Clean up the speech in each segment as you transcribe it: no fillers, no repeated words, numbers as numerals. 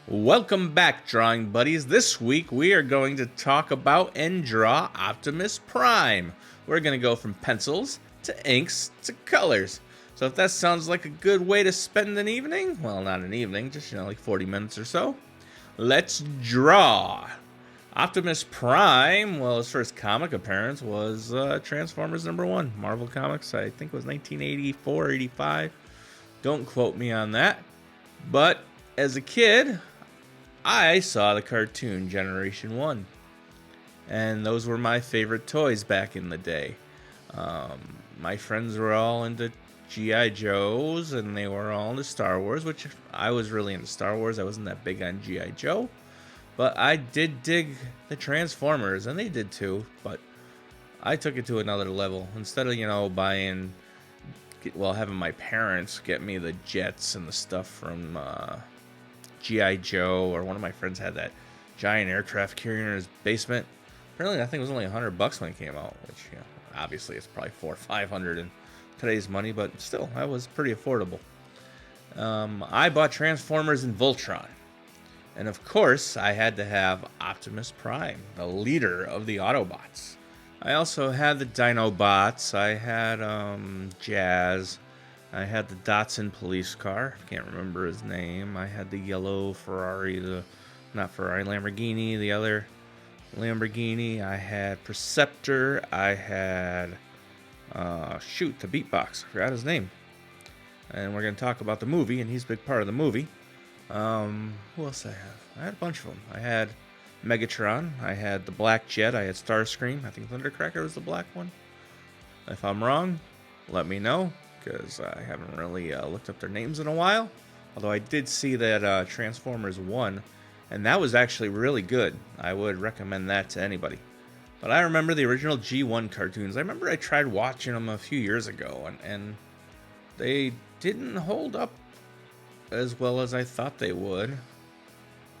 Welcome back, drawing buddies. This week we are going to talk about and draw Optimus Prime. We're going to go from pencils to inks to colors. So if that sounds like a good way to spend an evening, well, not an evening, just like 40 minutes or so, let's draw. Optimus Prime, well, his first comic appearance was Transformers #1, Marvel Comics. I think it was 1984, 85. Don't quote me on that. But as a kid, I saw the cartoon Generation 1. And those were my favorite toys back in the day. My friends were all into G.I. Joes, and they were all into Star Wars, which I was really into Star Wars. I wasn't that big on G.I. Joe. But I did dig the Transformers, and they did too. But I took it to another level. Instead of, having my parents get me the jets and the stuff from G.I. Joe, or one of my friends had that giant aircraft carrier in his basement. Apparently, I think it was only $100 when it came out, which, obviously it's probably $400 or $500 in today's money, but still, that was pretty affordable. I bought Transformers and Voltron. And of course, I had to have Optimus Prime, the leader of the Autobots. I also had the Dinobots. I had Jazz. I had the Datsun police car. I can't remember his name. I had the yellow Ferrari, Lamborghini, the other Lamborghini. I had Perceptor. I had, the beatbox. I forgot his name. And we're going to talk about the movie, and he's a big part of the movie. Who else did I have? I had a bunch of them. I had Megatron. I had the Black Jet. I had Starscream. I think Thundercracker was the black one. If I'm wrong, let me know, because I haven't really looked up their names in a while. Although I did see that Transformers 1, and that was actually really good. I would recommend that to anybody. But I remember the original G1 cartoons. I remember I tried watching them a few years ago, and they didn't hold up as well as I thought they would.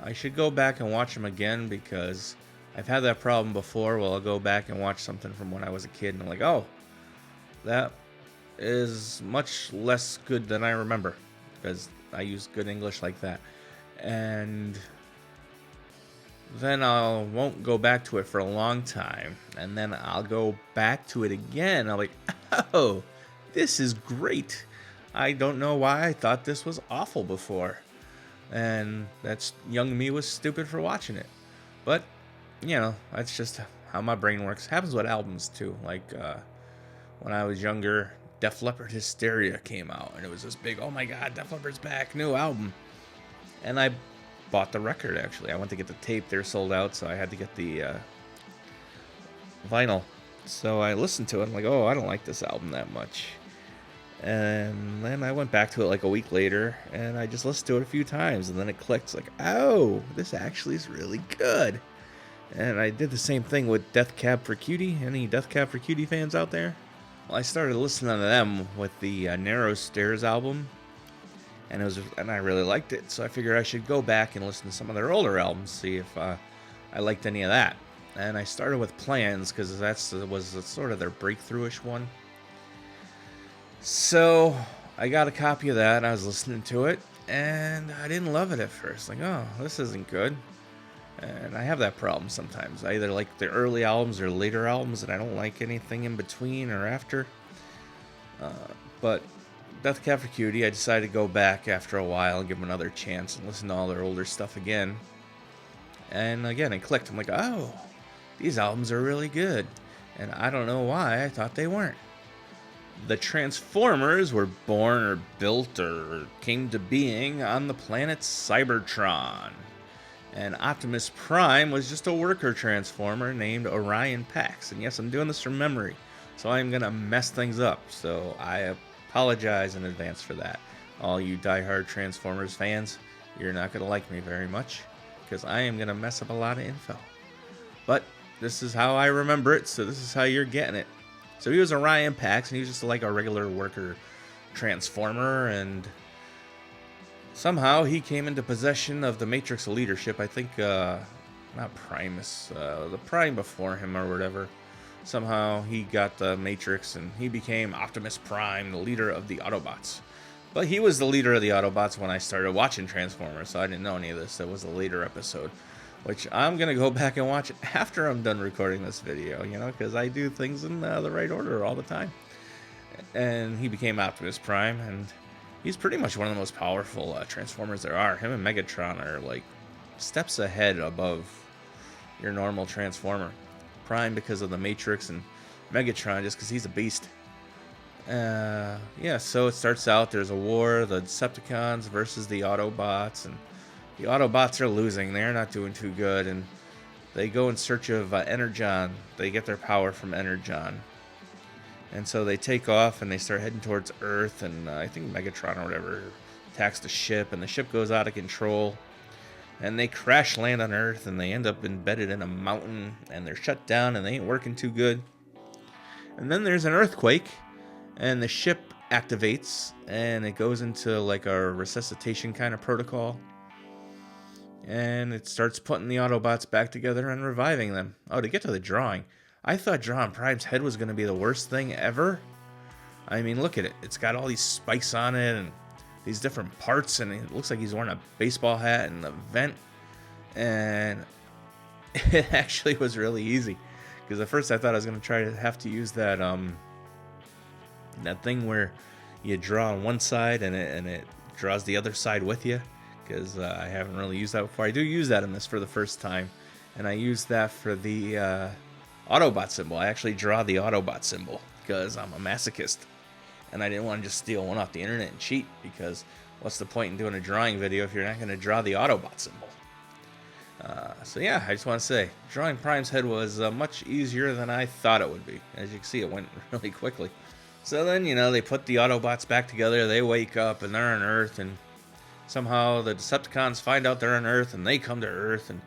I should go back and watch them again, because I've had that problem before. Well, I'll go back and watch something from when I was a kid, and I'm like, oh, that is much less good than I remember, because I use good English like that. And then I won't go back to it for a long time, and then I'll go back to it again. I'm like, oh, this is great. I don't know why I thought this was awful before. And that's young me was stupid for watching it. But, that's just how my brain works. Happens with albums too. Like when I was younger, Def Leppard Hysteria came out, and it was this big, oh my god, Def Leppard's back, new album. And I bought the record, actually. I went to get the tape. They're sold out, so I had to get the vinyl. So I listened to it. I'm like, oh, I don't like this album that much. And then I went back to it like a week later, and I just listened to it a few times, and then it clicked. It's like, oh, this actually is really good. And I did the same thing with Death Cab for Cutie. Any Death Cab for Cutie fans out there? Well, I started listening to them with the Narrow Stairs album, and I really liked it. So I figured I should go back and listen to some of their older albums, see if I liked any of that. And I started with Plans, because that was sort of their breakthrough-ish one. So I got a copy of that, and I was listening to it, and I didn't love it at first. Like, oh, this isn't good. And I have that problem sometimes. I either like the early albums or later albums, and I don't like anything in between or after. But Death Cab for Cutie, I decided to go back after a while and give them another chance and listen to all their older stuff again. And again, it clicked. I'm like, oh, these albums are really good. And I don't know why I thought they weren't. The Transformers were born or built or came to being on the planet Cybertron. And Optimus Prime was just a worker Transformer named Orion Pax. And yes, I'm doing this from memory, so I'm going to mess things up. So I apologize in advance for that. All you diehard Transformers fans, you're not going to like me very much, because I am going to mess up a lot of info. But this is how I remember it, so this is how you're getting it. So he was Orion Pax, and he was just like a regular worker Transformer, and somehow he came into possession of the Matrix leadership. I think, not Primus, the Prime before him or whatever. Somehow he got the Matrix, and he became Optimus Prime, the leader of the Autobots. But he was the leader of the Autobots when I started watching Transformers, so I didn't know any of this. It was a later episode, which I'm going to go back and watch after I'm done recording this video, because I do things in the right order all the time. And he became Optimus Prime, and he's pretty much one of the most powerful Transformers there are. Him and Megatron are like steps ahead above your normal Transformer. Prime because of the Matrix, and Megatron just because he's a beast. Yeah, so it starts out, there's a war, the Decepticons versus the Autobots, and the Autobots are losing. They're not doing too good, and they go in search of Energon. They get their power from Energon. And so they take off, and they start heading towards Earth, and I think Megatron or whatever attacks the ship, and the ship goes out of control. And they crash land on Earth, and they end up embedded in a mountain, and they're shut down, and they ain't working too good. And then there's an earthquake, and the ship activates, and it goes into like a resuscitation kind of protocol. And it starts putting the Autobots back together and reviving them. Oh, to get to the drawing, I thought drawing Prime's head was going to be the worst thing ever. I mean, look at it. It's got all these spikes on it, and these different parts, and it looks like he's wearing a baseball hat and a vent. And it actually was really easy, because at first I thought I was going to try to have to use that thing where you draw on one side and it draws the other side with you, because I haven't really used that before. I do use that in this for the first time, and I use that for the Autobot symbol. I actually draw the Autobot symbol because I'm a masochist, and I didn't want to just steal one off the internet and cheat, because what's the point in doing a drawing video if you're not going to draw the Autobot symbol? So yeah, I just want to say, drawing Prime's head was much easier than I thought it would be. As you can see, it went really quickly. So then, they put the Autobots back together, they wake up, and they're on Earth, and somehow the Decepticons find out they're on Earth, and they come to Earth, and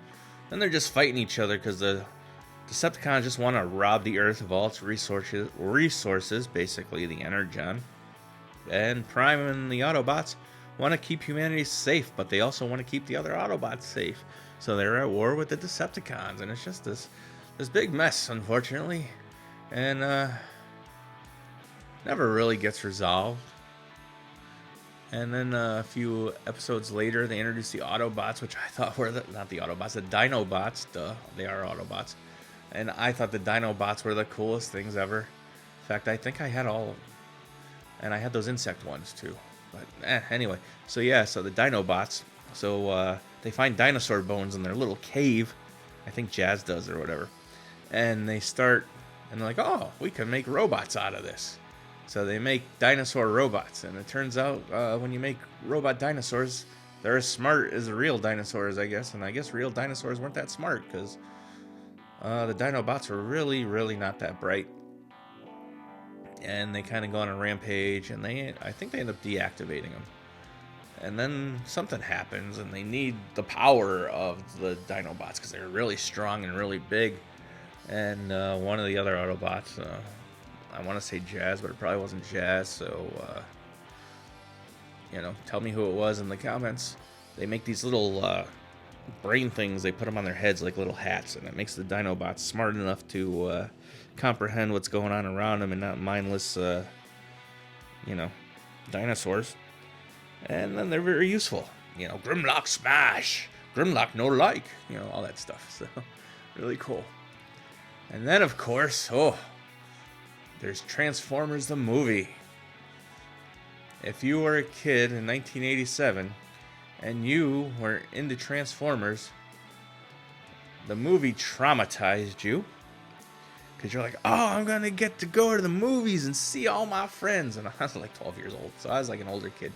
then they're just fighting each other, because the Decepticons just want to rob the Earth of all its resources, basically the Energon. And Prime and the Autobots want to keep humanity safe, but they also want to keep the other Autobots safe. So they're at war with the Decepticons, and it's just this big mess, unfortunately. And never really gets resolved. And then a few episodes later, they introduced the Autobots, which I thought were not the Autobots, the Dinobots. Duh, they are Autobots. And I thought the Dinobots were the coolest things ever. In fact, I think I had all of them. And I had those insect ones too. But anyway, so yeah, so the Dinobots. So they find dinosaur bones in their little cave. I think Jazz does or whatever. And they start, and they're like, oh, we can make robots out of this. So they make dinosaur robots. And it turns out when you make robot dinosaurs, they're as smart as the real dinosaurs, I guess. And I guess real dinosaurs weren't that smart, because the Dinobots were really, really not that bright. And they kind of go on a rampage, and I think they end up deactivating them. And then something happens, and they need the power of the Dinobots, because they're really strong and really big. And one of the other Autobots, I want to say Jazz, but it probably wasn't Jazz, so tell me who it was in the comments. They make these little brain things. They put them on their heads like little hats, and it makes the Dinobots smart enough to comprehend what's going on around them, and not mindless dinosaurs. And then they're very useful. Grimlock smash, Grimlock no like, all that stuff. So really cool. And then of course, there's Transformers the movie. If you were a kid in 1987 and you were into Transformers, the movie traumatized you, because you're like, oh, I'm going to get to go to the movies and see all my friends. And I was like 12 years old, so I was like an older kid.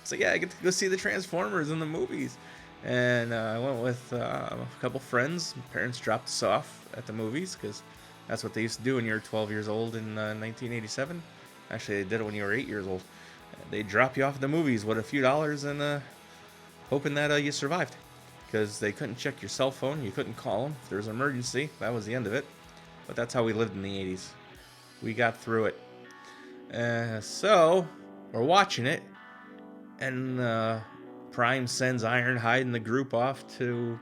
So yeah, I get to go see the Transformers in the movies. And I went with a couple friends. My parents dropped us off at the movies, because that's what they used to do when you were 12 years old in 1987. Actually, they did it when you were 8 years old. They drop you off at the movies with a few dollars, and hoping that you survived, because they couldn't check your cell phone. You couldn't call them if there was an emergency. That was the end of it. But that's how we lived in the 80s. We got through it. So we're watching it, and Prime sends Ironhide and the group off to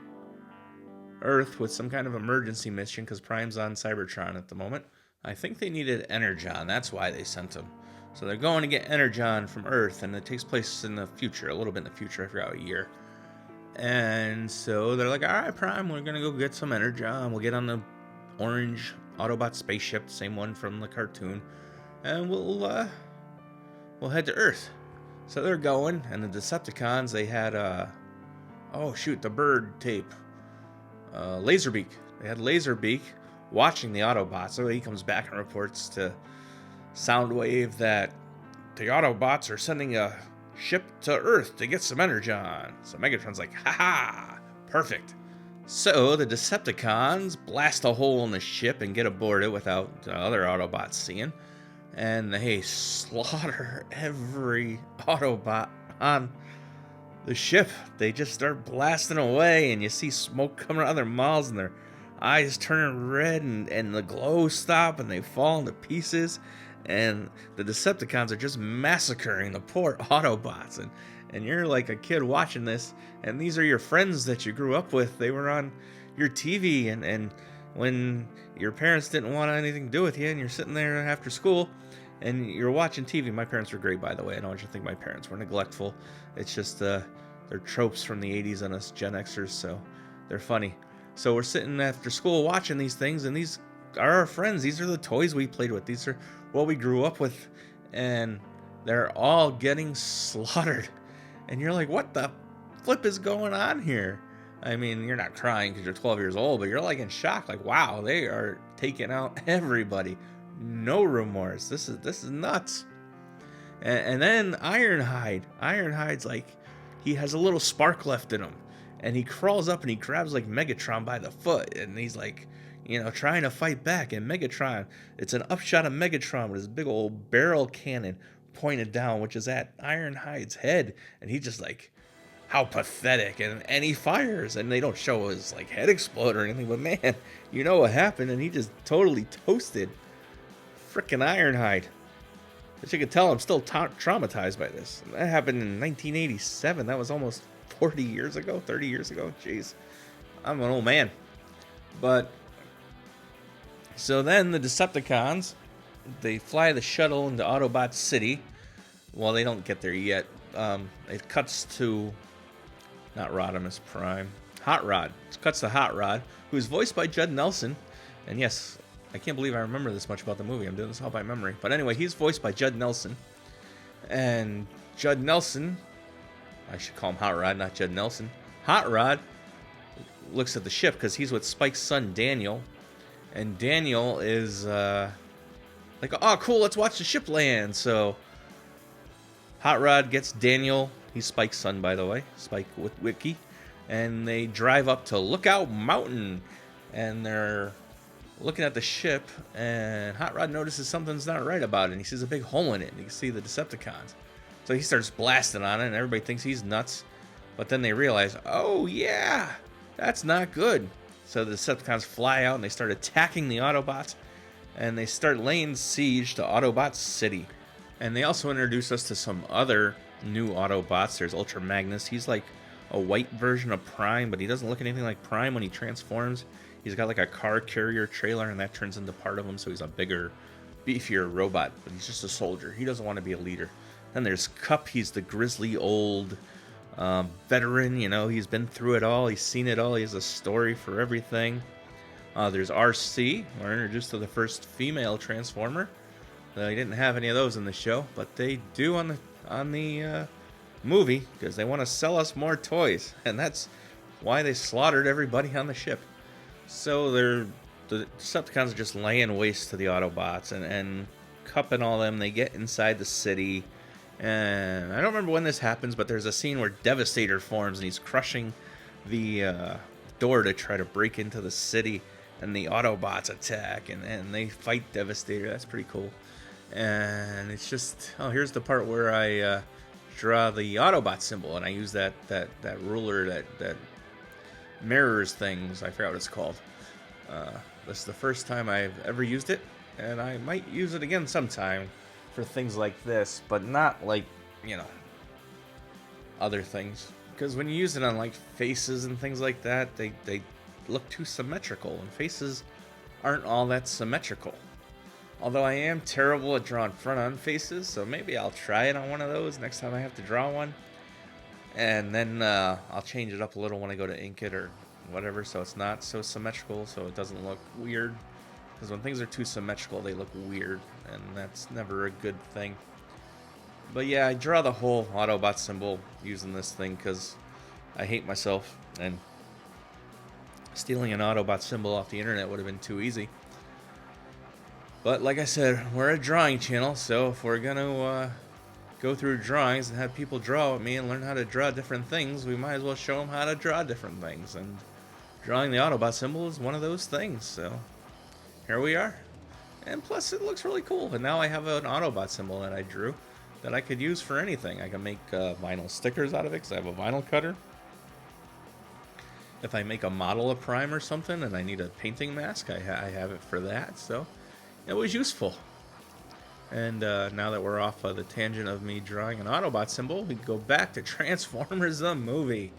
Earth with some kind of emergency mission, because Prime's on Cybertron at the moment. I think they needed Energon. That's why they sent him. So they're going to get Energon from Earth, and it takes place in the future, a little bit in the future. I forgot what year. And so they're like, all right, Prime, we're going to go get some Energon. We'll get on the orange Autobot spaceship, the same one from the cartoon, and we'll head to Earth. So they're going, and the Decepticons, they had, the bird tape. Laserbeak. They had Laserbeak watching the Autobots. So he comes back and reports to Soundwave that the Autobots are sending a ship to Earth to get some Energon. So Megatron's like, ha, perfect. So the Decepticons blast a hole in the ship and get aboard it without the other Autobots seeing. And they slaughter every Autobot on the ship. They just start blasting away, and you see smoke coming out of their mouths, and their eyes turn red, and the glow stop, and they fall into pieces. And the Decepticons are just massacring the poor Autobots. And you're like a kid watching this, and these are your friends that you grew up with. They were on your TV, and when your parents didn't want anything to do with you, and you're sitting there after school, and you're watching TV. My parents were great, by the way. I don't want you to think my parents were neglectful. It's just they're tropes from the 80s on us Gen Xers, so they're funny. So we're sitting after school watching these things, and these are our friends. These are the toys we played with. These are what we grew up with, and they're all getting slaughtered. And you're like, what the flip is going on here? I mean, you're not crying because you're 12 years old, but you're like in shock. Like, wow, they are taking out everybody. No remorse. This is nuts. And then Ironhide's like, he has a little spark left in him, and he crawls up and he grabs like Megatron by the foot, and he's like, trying to fight back. And Megatron, it's an upshot of Megatron with his big old barrel cannon pointed down, which is at Ironhide's head, and he just like, how pathetic. And he fires, and they don't show his like head explode or anything, but man, you know what happened, and he just totally toasted frickin' Ironhide. As you can tell, I'm still traumatized by this. That happened in 1987. That was almost 30 years ago. Jeez, I'm an old man. But so then the Decepticons, they fly the shuttle into Autobot City. Well, they don't get there yet. It cuts to not Rodimus Prime, Hot Rod. It cuts to Hot Rod, who's voiced by Judd Nelson. And yes, I can't believe I remember this much about the movie. I'm doing this all by memory. But anyway, he's voiced by Judd Nelson. And Judd Nelson, I should call him Hot Rod, not Judd Nelson. Hot Rod looks at the ship because he's with Spike's son, Daniel. And Daniel is like, oh, cool, let's watch the ship land. So Hot Rod gets Daniel. He's Spike's son, by the way. Spike with Wiki. And they drive up to Lookout Mountain. And they're looking at the ship, and Hot Rod notices something's not right about it, and he sees a big hole in it, and you can see the Decepticons. So he starts blasting on it, and everybody thinks he's nuts, but then they realize, oh yeah, that's not good. So the Decepticons fly out, and they start attacking the Autobots, and they start laying siege to Autobot City. And they also introduce us to some other new Autobots. There's Ultra Magnus. He's like a white version of Prime, but he doesn't look anything like Prime when he transforms. He's got like a car carrier trailer, and that turns into part of him, so he's a bigger, beefier robot, but he's just a soldier. He doesn't want to be a leader. Then there's Cup. He's the grizzly old veteran. He's been through it all. He's seen it all. He has a story for everything. There's RC. We're introduced to the first female Transformer. They didn't have any of those in the show, but they do on the movie, because they want to sell us more toys, and that's why they slaughtered everybody on the ship. So the Decepticons are just laying waste to the Autobots, and Cup and all them, they get inside the city. And I don't remember when this happens, but there's a scene where Devastator forms, and he's crushing the door to try to break into the city, and the Autobots attack, and they fight Devastator. That's pretty cool. And it's just, here's the part where I draw the Autobot symbol, and I use that ruler that mirrors things. I forgot what it's called. This is the first time I've ever used it, and I might use it again sometime for things like this, but not like, other things. Because when you use it on like faces and things like that, they look too symmetrical, and faces aren't all that symmetrical. Although I am terrible at drawing front-on faces, so maybe I'll try it on one of those next time I have to draw one. And then I'll change it up a little when I go to ink it or whatever, so it's not so symmetrical, so it doesn't look weird. Because when things are too symmetrical, they look weird, and that's never a good thing. But yeah, I draw the whole Autobot symbol using this thing because I hate myself, and stealing an Autobot symbol off the internet would have been too easy. But like I said, we're a drawing channel, so if we're gonna go through drawings and have people draw with me and learn how to draw different things, we might as well show them how to draw different things. And drawing the Autobot symbol is one of those things, so here we are. And plus, it looks really cool. And now I have an Autobot symbol that I drew that I could use for anything. I can make vinyl stickers out of it because I have a vinyl cutter. If I make a model of Prime or something and I need a painting mask, I have it for that. So it was useful. And now that we're off the tangent of me drawing an Autobot symbol, we go back to Transformers the movie.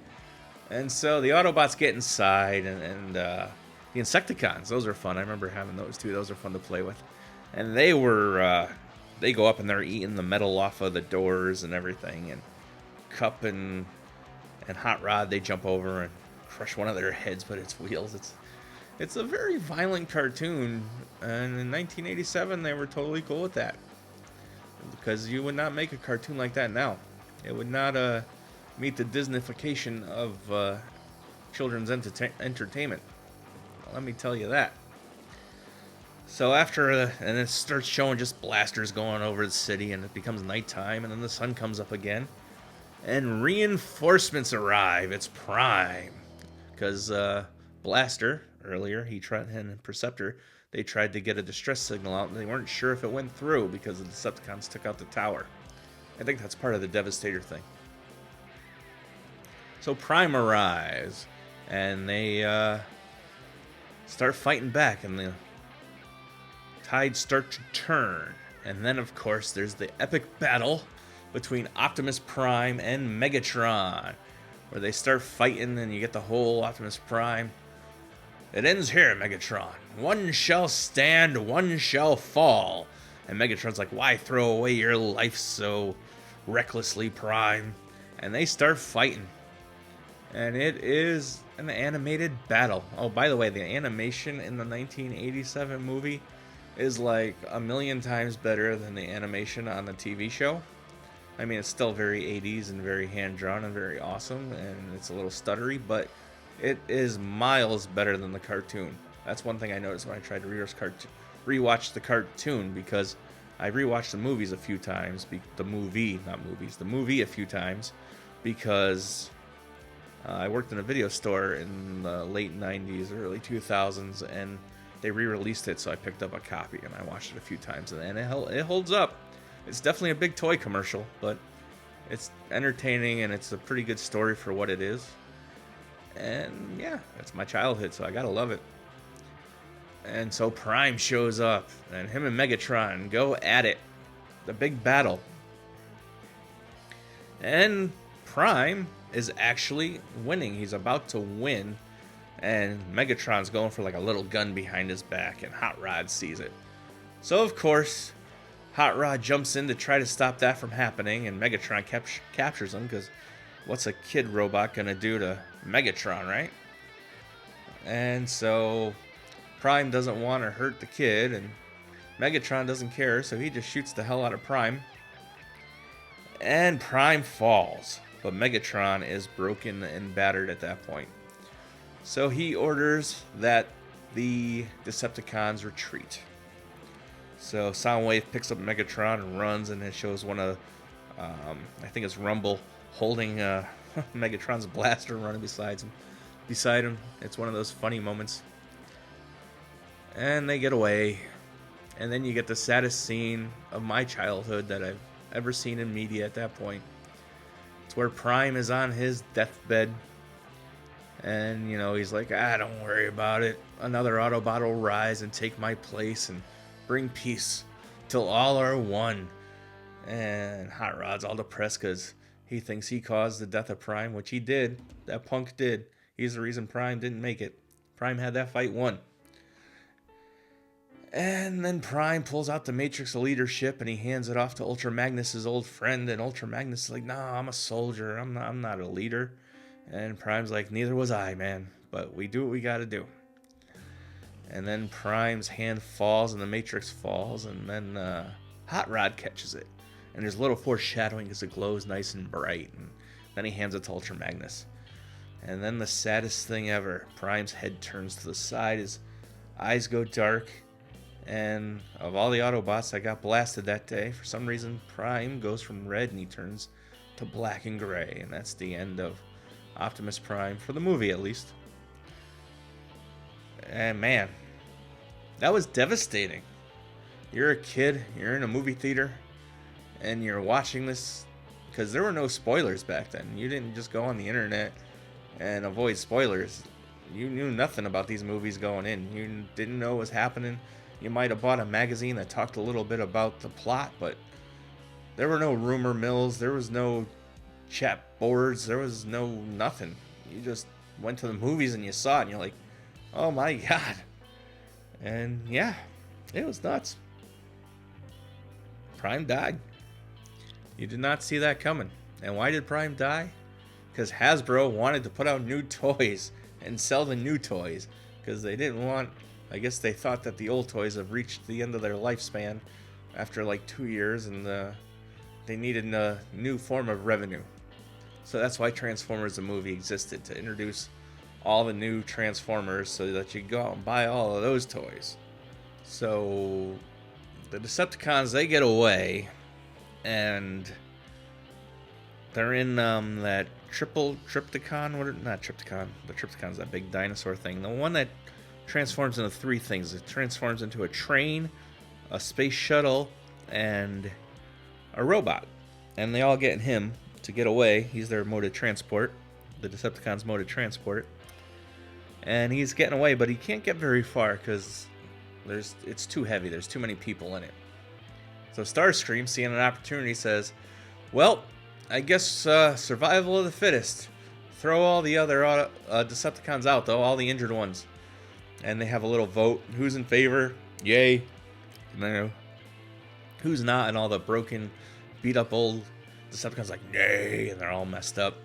And so the Autobots get inside, and the Insecticons, those are fun. I remember having those too. Those are fun to play with. And they go up and they're eating the metal off of the doors and everything. And Cup and Hot Rod, they jump over and crush one of their heads, but it's wheels. It's a very violent cartoon, and in 1987 they were totally cool with that, because you would not make a cartoon like that now. It would not meet the Disneyfication of children's entertainment. Let me tell you that. So after, and it starts showing just blasters going over the city, and it becomes nighttime, and then the sun comes up again, and reinforcements arrive. It's Prime, because Blaster earlier, and Perceptor, they tried to get a distress signal out, and they weren't sure if it went through because the Decepticons took out the tower. I think that's part of the Devastator thing. So Prime arrives, and they start fighting back, and the tides start to turn. And then, of course, there's the epic battle between Optimus Prime and Megatron, where they start fighting, and you get the whole Optimus Prime. It ends here, Megatron. One shall stand, one shall fall. And Megatron's like, why throw away your life so recklessly, Prime? And they start fighting. And it is an animated battle. Oh, by the way, the animation in the 1987 movie is like a million times better than the animation on the TV show. I mean, it's still very 80s and very hand-drawn and very awesome, and it's a little stuttery, but it is miles better than the cartoon. That's one thing I noticed when I tried to rewatch the cartoon, because I rewatched the movies a few times, the movie a few times, because I worked in a video store in the late 90s, early 2000s, and they re-released it, so I picked up a copy, and I watched it a few times, and it holds up. It's definitely a big toy commercial, but it's entertaining, and it's a pretty good story for what it is. And yeah, it's my childhood, so I gotta love it. And so Prime shows up, and him and Megatron go at it. The big battle. And Prime is actually winning. He's about to win, and Megatron's going for like a little gun behind his back, and Hot Rod sees it. So of course, Hot Rod jumps in to try to stop that from happening, and Megatron captures him, because what's a kid robot gonna do to Megatron, right? And so Prime doesn't want to hurt the kid, and Megatron doesn't care, so he just shoots the hell out of Prime. And Prime falls, but Megatron is broken and battered at that point. So he orders that the Decepticons retreat. So Soundwave picks up Megatron and runs, and it shows one of, I think it's Rumble, holding Megatron's blaster running beside him. It's one of those funny moments. And they get away. And then you get the saddest scene of my childhood that I've ever seen in media at that point. It's where Prime is on his deathbed. And, he's like, don't worry about it. Another Autobot will rise and take my place and bring peace till all are one. And Hot Rod's all depressed because he thinks he caused the death of Prime, which he did. That punk did. He's the reason Prime didn't make it. Prime had that fight won. And then Prime pulls out the Matrix leadership and he hands it off to Ultra Magnus' old friend. And Ultra Magnus is like, "Nah, I'm a soldier. I'm not a leader." And Prime's like, "Neither was I, man. But we do what we gotta do." And then Prime's hand falls and the Matrix falls. And then Hot Rod catches it. And there's a little foreshadowing because it glows nice and bright. And then he hands it to Ultra Magnus. And then the saddest thing ever. Prime's head turns to the side. His eyes go dark. And of all the Autobots that got blasted that day, for some reason, Prime goes from red and he turns to black and gray. And that's the end of Optimus Prime, for the movie at least. And man, that was devastating. You're a kid, you're in a movie theater, and you're watching this, because there were no spoilers back then. You didn't just go on the internet and avoid spoilers. You knew nothing about these movies going in. You didn't know what was happening. You might have bought a magazine that talked a little bit about the plot, but there were no rumor mills, there was no chat boards, there was no nothing. You just went to the movies and you saw it and you're like, oh my god. And yeah, it was nuts. Prime died. You did not see that coming. And why did Prime die? Because Hasbro wanted to put out new toys and sell the new toys, because they didn't want, I guess they thought that the old toys have reached the end of their lifespan after like 2 years, and they needed a new form of revenue. So that's why Transformers the movie existed, to introduce all the new Transformers so that you go out and buy all of those toys. So the Decepticons, they get away, and they're in that Tripticon, not Tripticon, the Tripticon's that big dinosaur thing, the one that transforms into three things. It transforms into a train, a space shuttle, and a robot. And they all get in him to get away. He's their mode of transport, the Decepticons' mode of transport. And he's getting away, but he can't get very far because it's too heavy. There's too many people in it. So Starscream, seeing an opportunity, says, "Well, I guess survival of the fittest. Throw all the other Decepticons out, though, all the injured ones." And they have a little vote. Who's in favor? Yay. No. Who's not? And all the broken, beat up old Decepticons like, nay. And they're all messed up.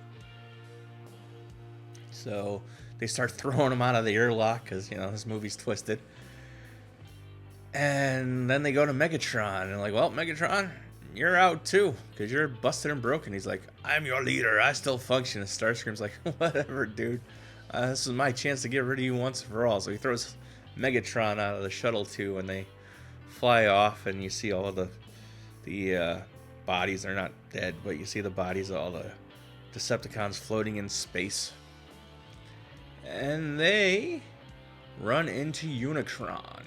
So they start throwing them out of the airlock because, this movie's twisted. And then they go to Megatron. And they're like, well, Megatron, you're out too because you're busted and broken. He's like, I'm your leader. I still function. And Starscream's like, whatever, dude. This is my chance to get rid of you once and for all. So he throws Megatron out of the shuttle too, and they fly off, and you see all of the bodies. They're not dead, but you see the bodies of all the Decepticons floating in space. And they run into Unicron.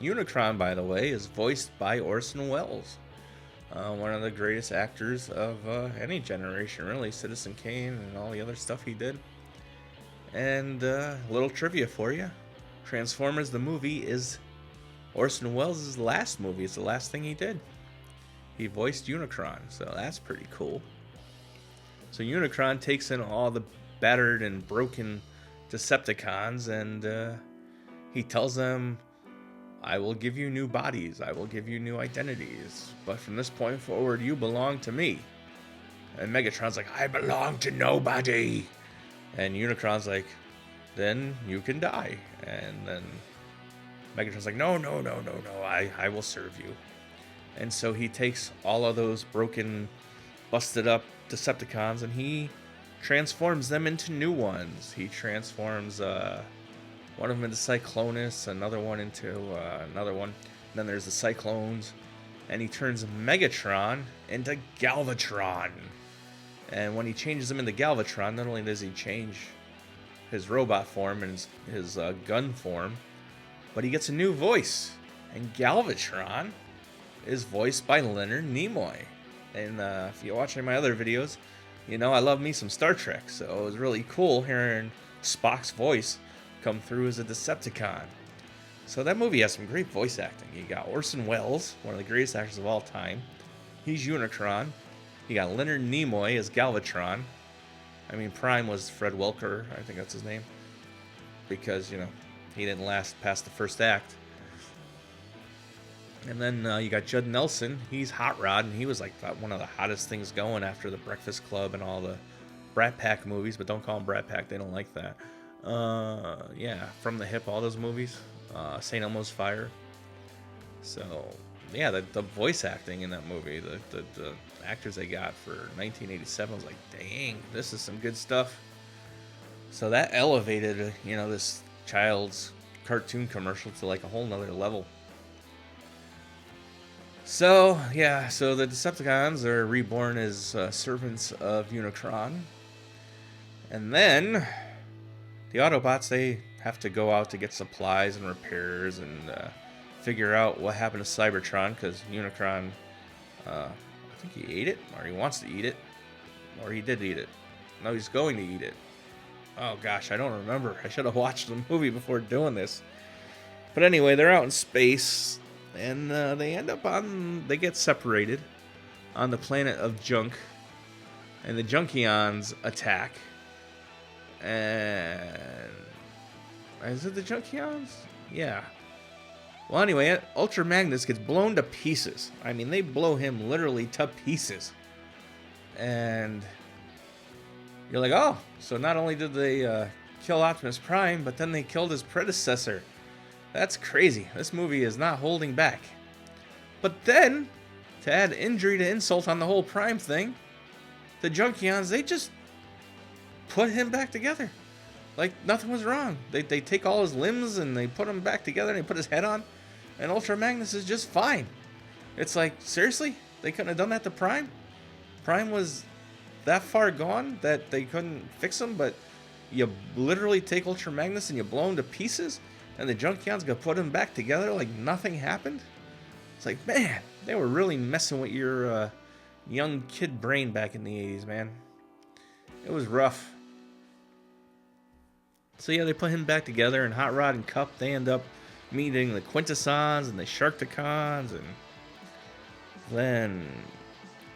Unicron, by the way, is voiced by Orson Welles, one of the greatest actors of any generation, really. Citizen Kane and all the other stuff he did. And a little trivia for you. Transformers the movie is Orson Welles' last movie. It's the last thing he did. He voiced Unicron, so that's pretty cool. So Unicron takes in all the battered and broken Decepticons, and he tells them, I will give you new bodies. I will give you new identities. But from this point forward, you belong to me. And Megatron's like, I belong to nobody. And Unicron's like, then you can die. And then Megatron's like, no, I will serve you. And so he takes all of those broken, busted up Decepticons and he transforms them into new ones. He transforms one of them into Cyclonus, another one into another one. And then there's the Cyclones. And he turns Megatron into Galvatron. And when he changes him into Galvatron, not only does he change his robot form and his gun form, but he gets a new voice. And Galvatron is voiced by Leonard Nimoy. And if you watch any of my other videos, I love me some Star Trek. So it was really cool hearing Spock's voice come through as a Decepticon. So that movie has some great voice acting. You got Orson Welles, one of the greatest actors of all time. He's Unicron. You got Leonard Nimoy as Galvatron. Prime was Fred Welker, I think that's his name. Because, he didn't last past the first act. And then you got Judd Nelson. He's Hot Rod, and he was like one of the hottest things going after the Breakfast Club and all the Brat Pack movies. But don't call them Brat Pack; they don't like that. Yeah, From the Hip, all those movies. St. Elmo's Fire. So yeah, the voice acting in that movie, the actors they got for 1987 was like, dang, this is some good stuff. So that elevated, this child's cartoon commercial to like a whole nother level. So yeah, so the Decepticons are reborn as servants of Unicron, and then the Autobots, they have to go out to get supplies and repairs and figure out what happened to Cybertron, because Unicron, I think he ate it, or he wants to eat it, or he did eat it. No, he's going to eat it. Oh gosh, I don't remember. I should have watched the movie before doing this. But anyway, they're out in space, and they get separated on the planet of Junk, and the Junkions attack. And is it the Junkions? Yeah. Well, anyway, Ultra Magnus gets blown to pieces. I mean, they blow him literally to pieces. And you're like, oh, so not only did they kill Optimus Prime, but then they killed his predecessor. That's crazy. This movie is not holding back. But then, to add injury to insult on the whole Prime thing, the Junkions, they just put him back together. Like nothing was wrong. They take all his limbs and they put him back together and they put his head on, and Ultra Magnus is just fine. It's like, seriously? They couldn't have done that to Prime? Prime was that far gone that they couldn't fix him, but you literally take Ultra Magnus and you blow him to pieces, and the Junkions gonna put him back together like nothing happened? It's like, man, they were really messing with your young kid brain back in the 80s, man. It was rough. So yeah, they put him back together, and Hot Rod and Cup, they end up meeting the Quintessons and the Sharkticons, and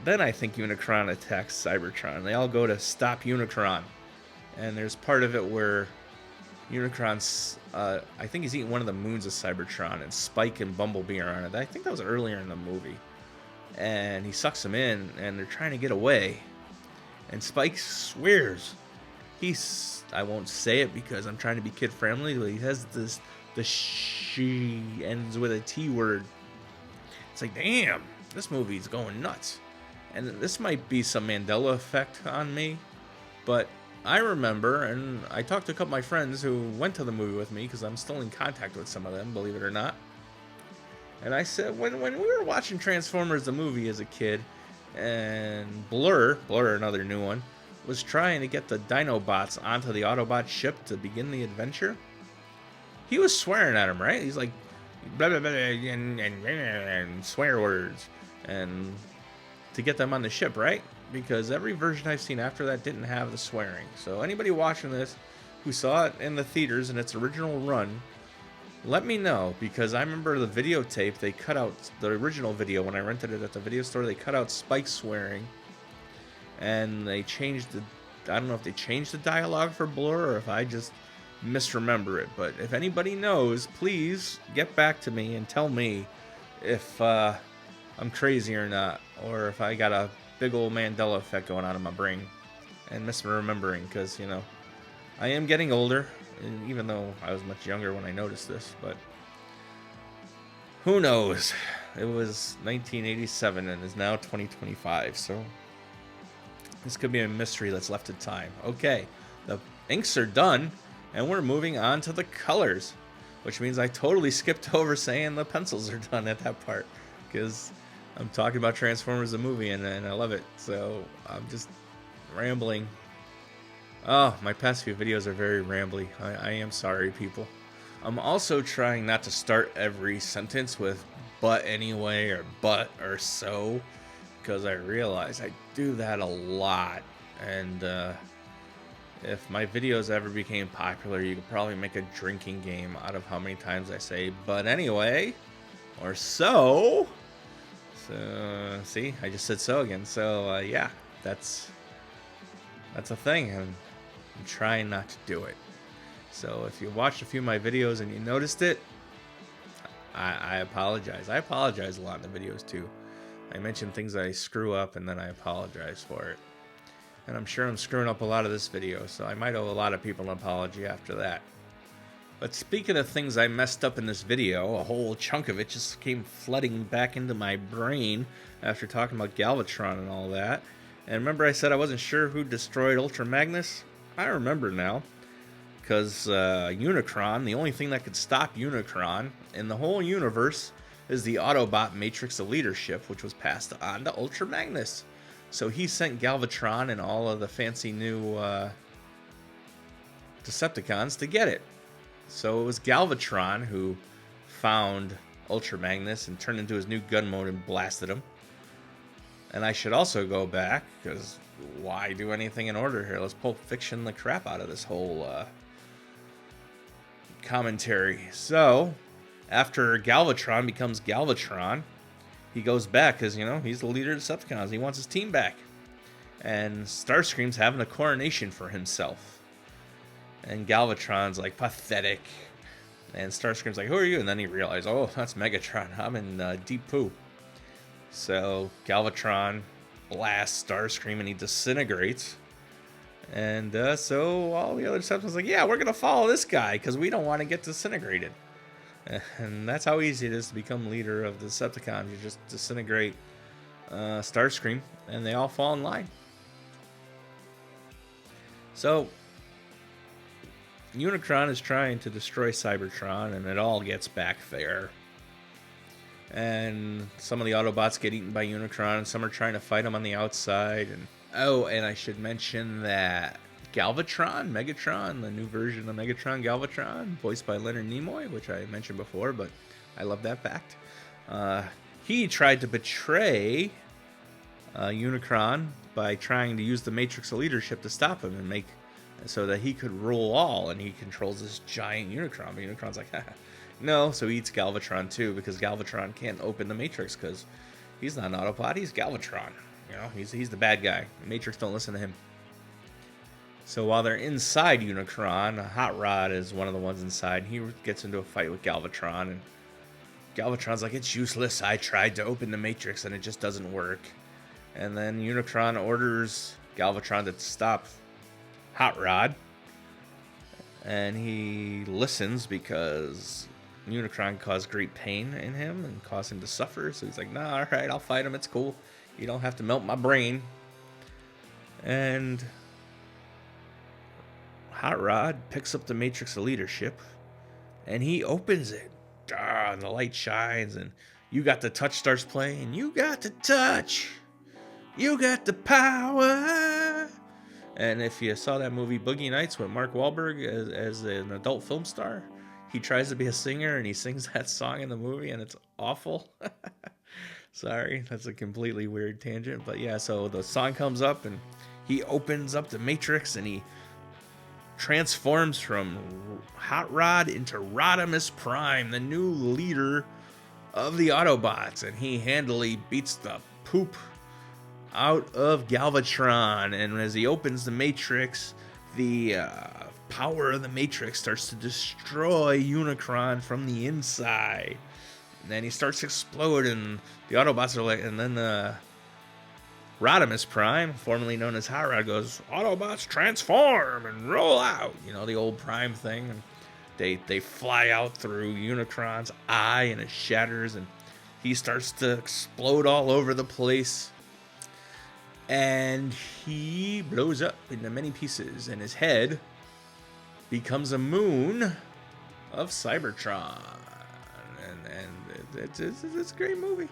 then I think Unicron attacks Cybertron. They all go to stop Unicron, and there's part of it where Unicron's, I think he's eating one of the moons of Cybertron, and Spike and Bumblebee are on it. I think that was earlier in the movie. And he sucks him in, and they're trying to get away. And Spike swears. I won't say it because I'm trying to be kid friendly, but he has the she ends with a T word. It's like, damn, this movie's going nuts. And this might be some Mandela effect on me, but I remember, and I talked to a couple of my friends who went to the movie with me, because I'm still in contact with some of them, believe it or not. And I said, when we were watching Transformers the movie as a kid, and Blur, another new one, was trying to get the Dinobots onto the Autobot ship to begin the adventure, he was swearing at him, right? He's like, blah, blah, blah, and swear words, and to get them on the ship, right? Because every version I've seen after that didn't have the swearing. So anybody watching this who saw it in the theaters in its original run, let me know, because I remember the videotape, they cut out the original video when I rented it at the video store. They cut out Spike swearing, and they changed I don't know if they changed the dialogue for Blur or if I just misremember it. But if anybody knows, please get back to me and tell me if I'm crazy or not, or if I got a big old Mandela effect going on in my brain and misremembering, because, I am getting older, even though I was much younger when I noticed this, but who knows? It was 1987 and is now 2025, so this could be a mystery that's left to time. Okay, the inks are done, and we're moving on to the colors, which means I totally skipped over saying the pencils are done at that part, because I'm talking about Transformers the movie, and I love it, so I'm just rambling. Oh, my past few videos are very rambly. I am sorry, people. I'm also trying not to start every sentence with but anyway or but or so, because I realize I do that a lot, and if my videos ever became popular, you could probably make a drinking game out of how many times I say but anyway or so. So, see, I just said so again. So, yeah, that's a thing, and I'm trying not to do it. So, if you watched a few of my videos and you noticed it, I apologize. I apologize a lot in the videos too. I mention things I screw up and then I apologize for it. And I'm sure I'm screwing up a lot of this video, so I might owe a lot of people an apology after that. But speaking of things I messed up in this video, a whole chunk of it just came flooding back into my brain after talking about Galvatron and all that. And remember I said I wasn't sure who destroyed Ultra Magnus? I remember now. Because Unicron, the only thing that could stop Unicron in the whole universe is the Autobot Matrix of Leadership, which was passed on to Ultra Magnus. So he sent Galvatron and all of the fancy new Decepticons to get it. So it was Galvatron who found Ultra Magnus and turned into his new gun mode and blasted him. And I should also go back, because why do anything in order here? Let's Pulp Fiction the crap out of this whole commentary. So, after Galvatron becomes Galvatron, he goes back, because, you know, he's the leader of the Decepticons. He wants his team back. And Starscream's having a coronation for himself. And Galvatron's like, pathetic. And Starscream's like, who are you? And then he realized, oh, that's Megatron. I'm in deep poo. So Galvatron blasts Starscream and he disintegrates. And so all the other Decepticons like, yeah, we're going to follow this guy because we don't want to get disintegrated. And that's how easy it is to become leader of the Decepticons. You just disintegrate Starscream and they all fall in line. So Unicron is trying to destroy Cybertron, and it all gets back there. And some of the Autobots get eaten by Unicron, and some are trying to fight him on the outside. And oh, and I should mention that Galvatron, Megatron, the new version of Megatron, Galvatron, voiced by Leonard Nimoy, which I mentioned before, but I love that fact. He tried to betray Unicron by trying to use the Matrix of Leadership to stop him and make so that he could rule all, and he controls this giant Unicron. But Unicron's like, haha, no, so he eats Galvatron too, because Galvatron can't open the Matrix, because he's not an Autobot, he's Galvatron. You know, he's the bad guy. The Matrix don't listen to him. So while they're inside Unicron, Hot Rod is one of the ones inside. He gets into a fight with Galvatron, and Galvatron's like, it's useless. I tried to open the Matrix, and it just doesn't work. And then Unicron orders Galvatron to stop Hot Rod, and he listens because Unicron caused great pain in him and caused him to suffer. So he's like, nah, all right, I'll fight him. It's cool. You don't have to melt my brain. And Hot Rod picks up the Matrix of Leadership, and he opens it. And the light shines, and You Got the Touch starts playing. You got the touch. You got the power. And if you saw that movie Boogie Nights with Mark Wahlberg as an adult film star, he tries to be a singer and he sings that song in the movie and it's awful. Sorry, that's a completely weird tangent. But yeah, so the song comes up and he opens up the Matrix and he transforms from Hot Rod into Rodimus Prime, the new leader of the Autobots. And he handily beats the poop out of Galvatron, and as he opens the Matrix, the power of the Matrix starts to destroy Unicron from the inside. And then he starts to explode, and the Autobots are like, and then Rodimus Prime, formerly known as Hot Rod, goes, Autobots transform and roll out. You know, the old Prime thing. And they fly out through Unicron's eye, and it shatters, and he starts to explode all over the place. And he blows up into many pieces, and his head becomes a moon of Cybertron. And it's a great movie.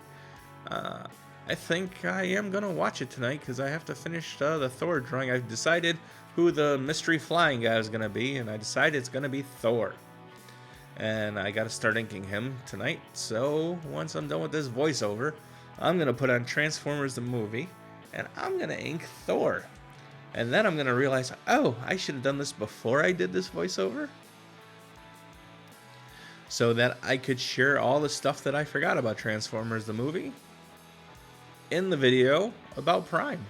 I think I am going to watch it tonight because I have to finish the Thor drawing. I've decided who the mystery flying guy is going to be, and I decided it's going to be Thor. And I got to start inking him tonight. So once I'm done with this voiceover, I'm going to put on Transformers the movie. And I'm going to ink Thor. And then I'm going to realize, oh, I should have done this before I did this voiceover. So that I could share all the stuff that I forgot about Transformers the movie in the video about Prime.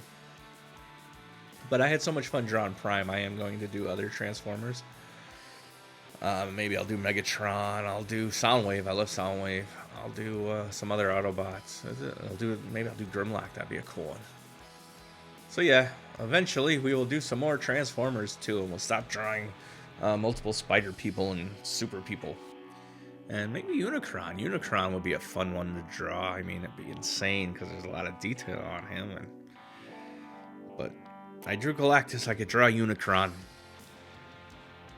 But I had so much fun drawing Prime, I am going to do other Transformers. Maybe I'll do Megatron. I'll do Soundwave. I love Soundwave. I'll do some other Autobots. Maybe I'll do Grimlock. That'd be a cool one. So yeah, eventually we will do some more Transformers too, and we'll stop drawing multiple spider people and super people. And maybe Unicron. Unicron would be a fun one to draw. I mean, it'd be insane because there's a lot of detail on him. But I drew Galactus. I could draw Unicron.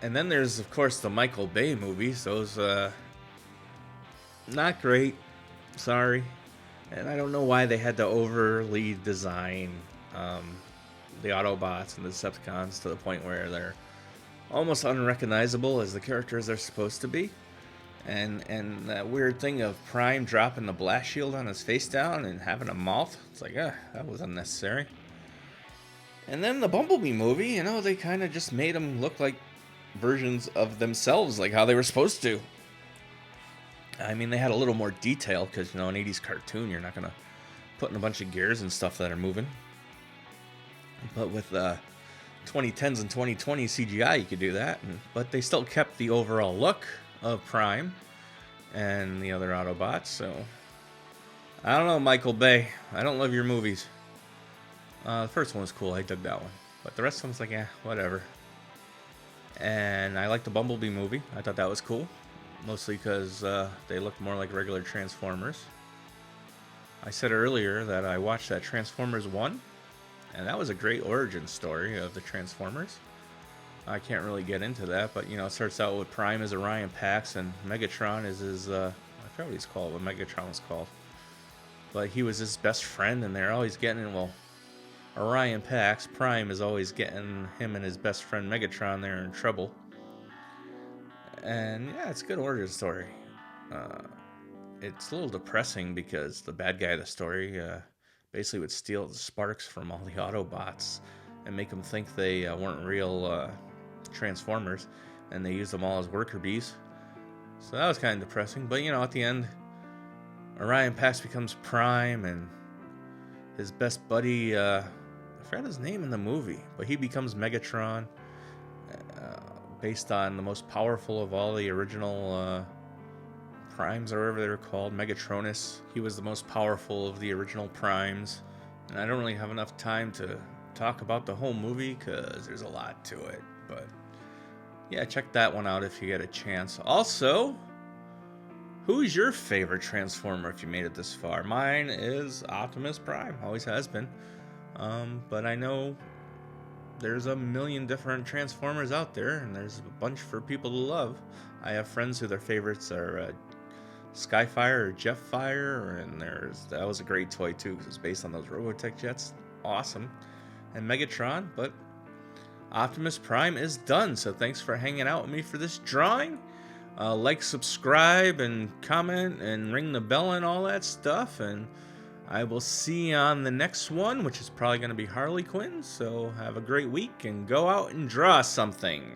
And then there's, of course, the Michael Bay movies. Those, not great. Sorry. And I don't know why they had to overly design the Autobots and the Decepticons to the point where they're almost unrecognizable as the characters they're supposed to be. And that weird thing of Prime dropping the blast shield on his face down and having a mouth. It's like, that was unnecessary. And then the Bumblebee movie, you know, they kind of just made them look like versions of themselves, like how they were supposed to. I mean, they had a little more detail because, you know, an 80s cartoon, you're not going to put in a bunch of gears and stuff that are moving. But with 2010s and 2020 CGI, you could do that. But they still kept the overall look of Prime and the other Autobots. So I don't know, Michael Bay. I don't love your movies. The first one was cool. I dug that one. But the rest of them was like, whatever. And I liked the Bumblebee movie. I thought that was cool. Mostly because they looked more like regular Transformers. I said earlier that I watched that Transformers 1. And that was a great origin story of the Transformers. I can't really get into that, but, you know, it starts out with Prime as Orion Pax, and Megatron is his, I forgot what he's called, what Megatron was called. But he was his best friend, and they're always getting, well, Orion Pax, Prime is always getting him and his best friend Megatron there in trouble. And, yeah, it's a good origin story. It's a little depressing because the bad guy of the story basically would steal the sparks from all the Autobots and make them think they weren't real Transformers, and they used them all as worker bees. So that was kind of depressing. But, you know, at the end, Orion Pax becomes Prime, and his best buddy, I forgot his name in the movie, but he becomes Megatron, based on the most powerful of all the original Primes, or whatever they were called, Megatronus. He was the most powerful of the original Primes, and I don't really have enough time to talk about the whole movie because there's a lot to it. But yeah, check that one out if you get a chance. Also, who's your favorite Transformer if you made it this far? Mine is Optimus Prime, always has been. But I know there's a million different Transformers out there, and there's a bunch for people to love. I have friends who their favorites are Skyfire or Jetfire, and that was a great toy too because it's based on those Robotech jets. Awesome. And Megatron, but Optimus Prime is done. So thanks for hanging out with me for this drawing. Like, subscribe, and comment, and ring the bell and all that stuff. And I will see you on the next one, which is probably going to be Harley Quinn. So have a great week and go out and draw something.